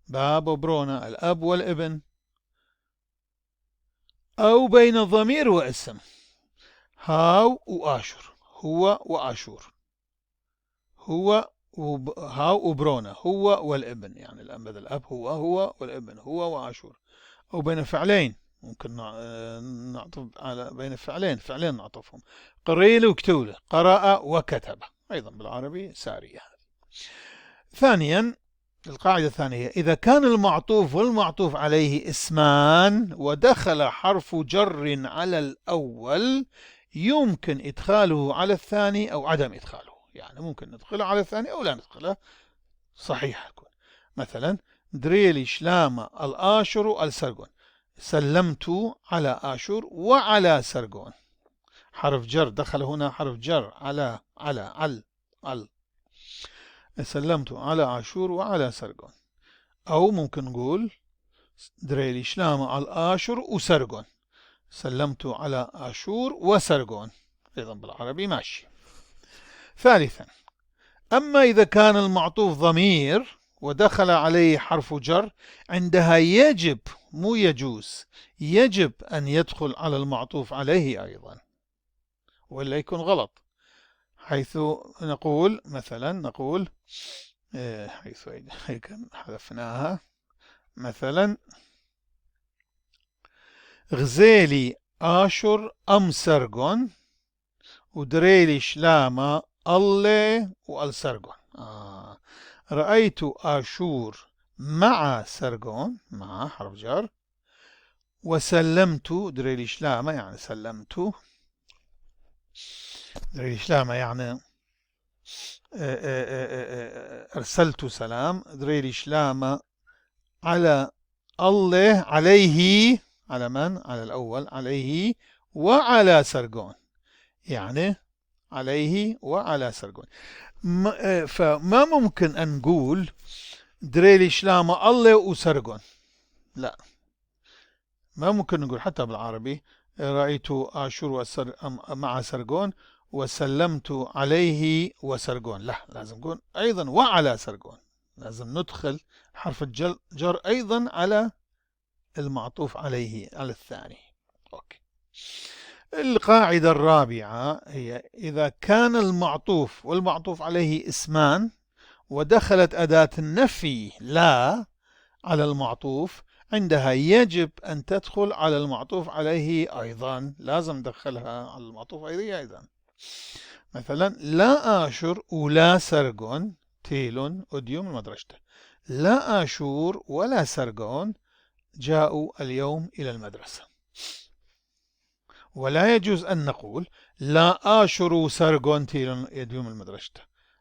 Speaker 1: بابا وبرونا الأب والابن. أو بين ضمير واسم، هاو وآشر، هو وآشور، هاو وبرونا، هو والابن، يعني الأب بدل الأب هو والابن، هو وآشور. أو بين فعلين، ممكن نعطف على بين فعلين نعطفهم، قريل وكتولة، قرأ وكتب، أيضا بالعربي سارية. ثانيا، القاعدة الثانية: إذا كان المعطوف والمعطوف عليه اسمان ودخل حرف جر على الأول، يمكن إدخاله على الثاني أو عدم إدخاله. يعني ممكن ندخله على الثاني أو لا ندخله، صحيح يكون. مثلا: دريلي شلامة الآشر السرغون، سلمت على آشور وعلى سرغون، حرف جر دخل هنا، حرف جر على سلمت على عاشور وعلى سرغون. أو ممكن نقول دريلي شلامة الآشر وسرغون، سلمت على آشور وسرغون، أيضا بالعربي ماشي. ثالثا، أما إذا كان المعطوف ضمير ودخل عليه حرف جر، عندها يجب، مو يجوز، يجب أن يدخل على المعطوف عليه أيضا، ولا يكون غلط. حيث نقول مثلا، نقول حيث حذفناها، مثلا: غزيلي آشر أم سرغون ودريلي شلامة الله والسرغون. رأيت آشور مع سرغون، مع حرف جر، وسلمت دريلي شلامة، يعني سلمت، دريلي شلامة يعني أرسلت سلام، دريلي شلامة على الله، عليه، على من؟ على الأول، عليه وعلى سرغون، يعني عليه وعلى سرقون. فما ممكن أن نقول دريلي شلامة الله وسرقون، لا، ما ممكن نقول حتى بالعربي رأيت آشور مع سرقون وسلمت عليه وسرقون، لا، لازم نقول أيضا وعلى سرقون، لازم ندخل حرف الجر أيضا على المعطوف عليه، على الثاني. أوكي. القاعدة الرابعة هي إذا كان المعطوف والمعطوف عليه اسمان ودخلت أداة النفي لا على المعطوف، عندها يجب أن تدخل على المعطوف عليه أيضا، لازم ندخلها على المعطوف عليه أيضا. مثلا لا آشر ولا سرقون تيل أديوم المدرسة، لا آشور ولا سرقون جاءوا اليوم إلى المدرسة. ولا يجوز أن نقول لا آشر سرقون تيل أديوم المدرسة،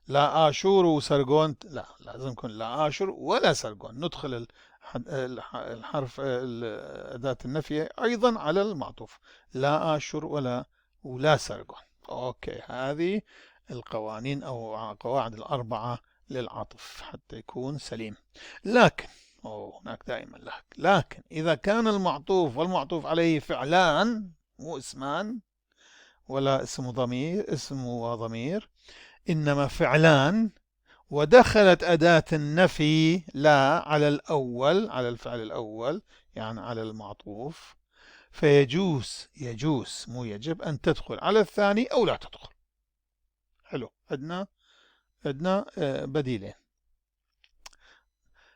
Speaker 1: لا آشور سرقون، لا، لازم يكون لا آشر ولا سرقون، ندخل الحرف أداة النفي أيضا على المعطوف، لا آشر ولا سرقون. أوكي، هذه القوانين أو قواعد الأربعة للعطف حتى يكون سليم. لكن هناك دائما لكن إذا كان المعطوف والمعطوف عليه فعلان مو اسمان ولا اسم وضمير، إنما فعلان، ودخلت أداة النفي لا على الأول، على الفعل الأول يعني على المعطوف، يجوز مو يجب أن تدخل على الثاني أو لا تدخل. حلو، عندنا بديلين.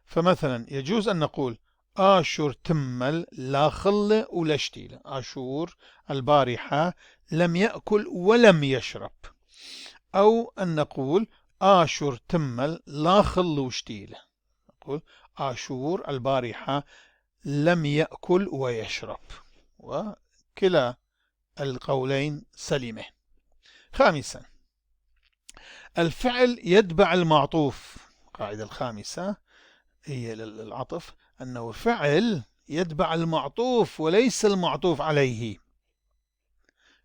Speaker 1: فمثلا يجوز أن نقول آشور تمل لا خل ولا شتيل، آشور البارحة لم يأكل ولم يشرب. أو أن نقول آشور تمل لا خل وشتيل، نقول آشور البارحة لم يأكل ويشرب، وكلا القولين سليمة. خامسا الفعل يتبع المعطوف. القاعدة الخامسة هي للعطف أنه فعل يتبع المعطوف وليس المعطوف عليه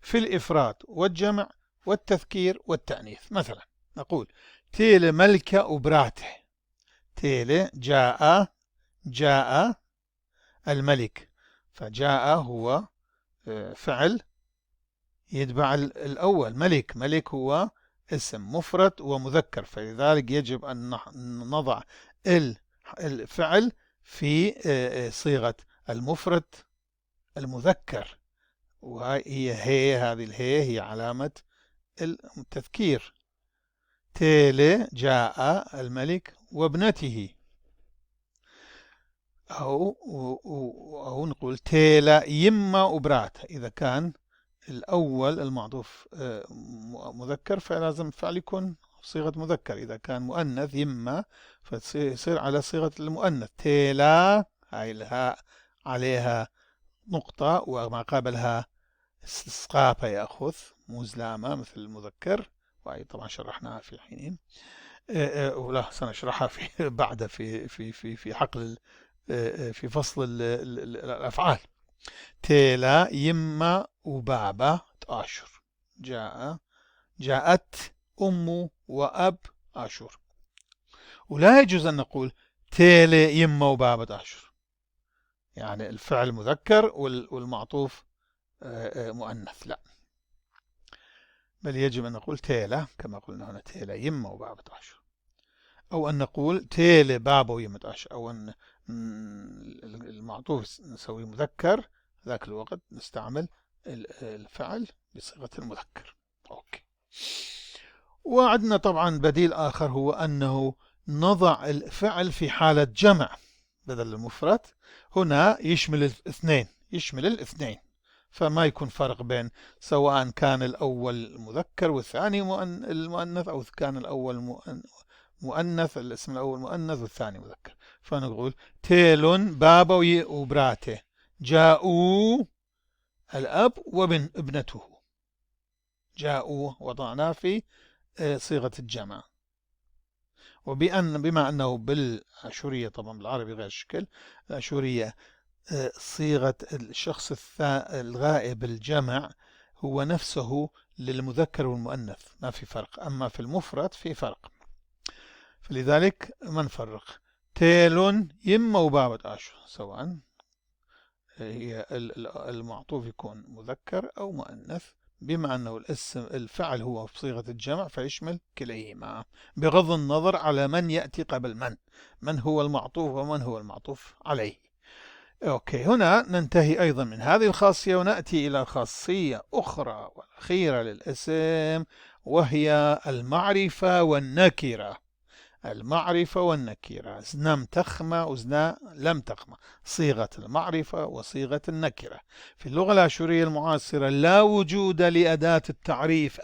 Speaker 1: في الإفراد والجمع والتذكير والتأنيث. مثلا نقول تيل ملكة وبراته، تيل جاء الملك، فجاء هو فعل يتبع الأول، ملك هو اسم مفرد ومذكر، فلذلك يجب أن نضع الفعل في صيغة المفرد المذكر، وهي هذه الهي هي علامة التذكير. تيل جاء الملك وابنته، أو نقول تيلا يما وبراته، إذا كان الأول المعطوف مذكر فلازم الفعل يكون صيغة مذكر، إذا كان مؤنث يما فتصير على صيغة المؤنث. تيلا هاي الهاء عليها نقطة وما قبلها اسقاطة يأخذ مو زلامة مثل المذكر، وهي طبعا شرحناها في حين، ولا سنشرحها في بعد في حقل في فصل الأفعال. تيلا يما وبابا آشور، جاءت أم وأب آشور. ولا يجوز أن نقول تيلا يما وبابا آشور، يعني الفعل مذكر والمعطوف مؤنث، لا، بل يجب أن نقول تيلا كما قلنا هنا تيلا يما وبابا آشور، أو أن نقول تيلا بابا ويما آشور، أو أن المعطوف نسوي مذكر ذاك الوقت نستعمل الفعل بصيغة المذكر. أوكي. وعندنا طبعا بديل آخر هو أنه نضع الفعل في حالة جمع بدل المفرد، هنا يشمل الاثنين، فما يكون فرق بين سواء كان الأول مذكر والثاني المؤنث، أو كان الأول مؤنث، الاسم الأول مؤنث والثاني مذكر. فنقول تيلون بابا وبراته جاءوا الأب ابنته، جاءوا وضعناه في صيغة الجمع. بما أنه بالأشورية طبعا بالعربي غير الشكل، الأشورية صيغة الشخص الغائب الجمع هو نفسه للمذكر والمؤنث، ما في فرق. أما في المفرد في فرق، فلذلك ما نفرق. تيل يما وبابة آشو، سواء هي المعطوف يكون مذكر أو مؤنث، بما أنه الفعل هو في صيغة الجمع فيشمل كليهما، بغض النظر على من يأتي قبل من هو المعطوف ومن هو المعطوف عليه. أوكي، هنا ننتهي أيضا من هذه الخاصية ونأتي إلى خاصية أخرى والأخيرة للاسم، وهي المعرفة والنكرة. المعرفة والنكرة، زنام تخمة وزنا لم تخمة، صيغة المعرفة وصيغة النكرة. في اللغة الآشورية المعاصرة لا وجود لأداة التعريف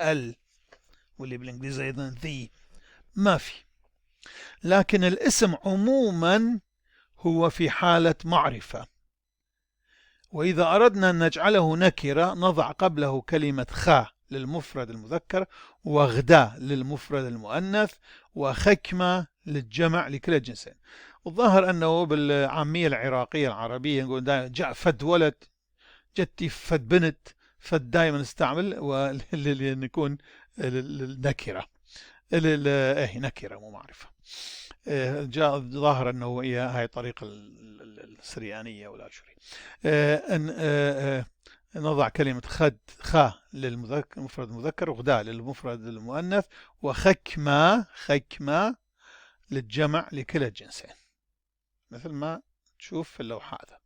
Speaker 1: واللي بالإنجليزية أيضا ذي، ما في. لكن الاسم عموما هو في حالة معرفة، وإذا أردنا أن نجعله نكرة نضع قبله كلمة خا للمفرد المذكر، وغدا للمفرد المؤنث، وخكمة للجمع لكلا الجنسين. والظاهر أنه بالعامية العراقية العربية نقول دائما جاء فد ولد، جتي فد بنت، فد دائما نستعمل ولنكون النكرة، نكرة مو معرفة. جاء ظاهر أنه هي طريقة السريانية والآشورية. نضع كلمة خا للمذكر المفرد المذكر، وغداء للمفرد المؤنث، خكمة للجمع لكلا الجنسين، مثل ما تشوف في اللوحة هذا.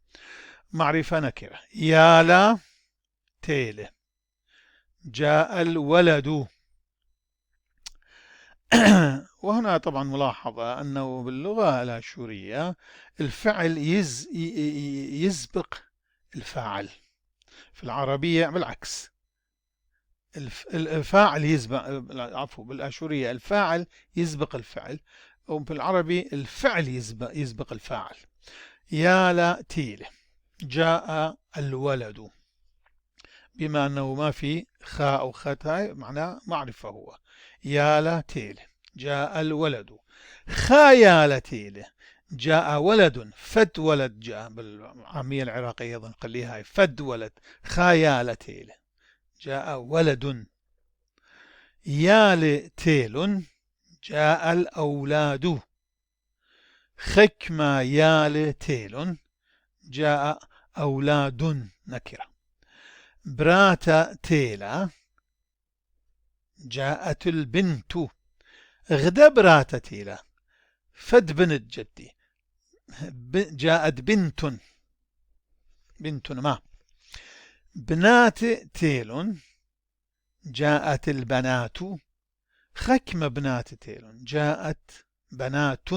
Speaker 1: معرفة نكرة. يالا تيله، جاء الولد. وهنا طبعا ملاحظة أنه باللغة الآشورية الفعل يسبق الفاعل، في العربية بالعكس، الفاعل يسبق، عفوا بالآشورية الفاعل يسبق الفعل، وفي العربي الفعل يسبق الفاعل. يالا تيله، جاء الولد، بما أنه ما في خاء أو ختاء معناه معرفة هو. يالا تيله، جاء الولد. خايالا تيله، جاء ولد، فد ولد، جاء بالعامية العراقية أيضا خليها هاي فد ولد. خايالا تيله، جاء ولد. يال تيل، جاء الأولاد. خكما يال تيل، جاء أولاد نكرة. براتا تيلا، جاءت البنت. غدا براتا تيلا، فد بنت جدي، جاءت بنت ما. بنات تيل، جاءت البنات. خكم بنات تيل، جاءت بنات.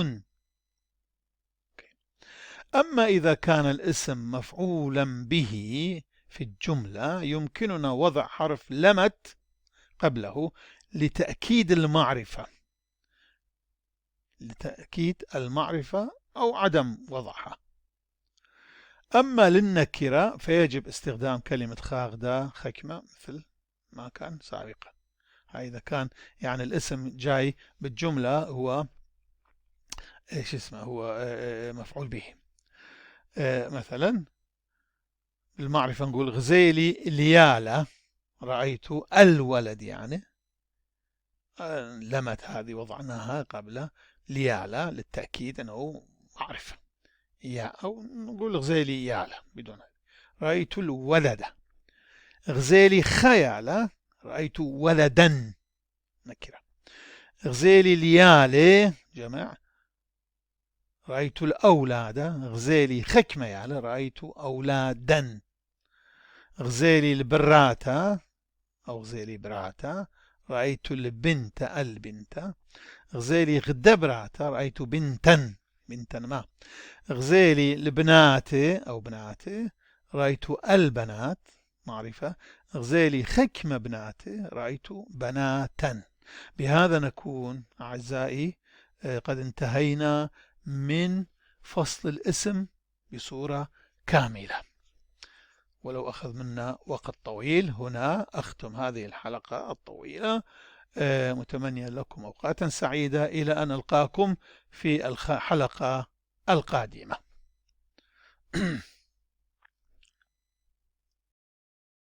Speaker 1: أما إذا كان الاسم مفعولا به في الجملة يمكننا وضع حرف لمت قبله لتأكيد المعرفة أو عدم وضعها. أما للنكرة فيجب استخدام كلمة خاغدا خكمة مثل ما كان سابقا. إذا كان يعني الاسم جاي بالجملة هو ايش اسمه، هو مفعول به. مثلا بالمعرفة نقول غزيلي ليالة، رأيت الولد، يعني لمت هذه وضعناها قبل ليالة للتأكيد أنه معرفة. أو نقول غزيلي يالة بدون هذا. رأيت الولد. غزيلي خيالة، رأيت ولدا نكرة. غزيلي ليالة جمع، رأيت الأولاد. غزيلي خكمة يالة، رأيت أولادا. غزيلي البراتا أو غزيلي براتا، رأيت البنت. غزيلي غدبراتا، رأيت بنتا ما. غزيلي البنات أو بنات، رأيت البنات معرفة. غزيلي خكمة بنات، رأيت بناتا. بهذا نكون أعزائي قد انتهينا من فصل الاسم بصورة كاملة، ولو أخذ منا وقت طويل. هنا أختم هذه الحلقة الطويلة، متمنيا لكم أوقاتا سعيدة، إلى أن ألقاكم في الحلقة القادمة.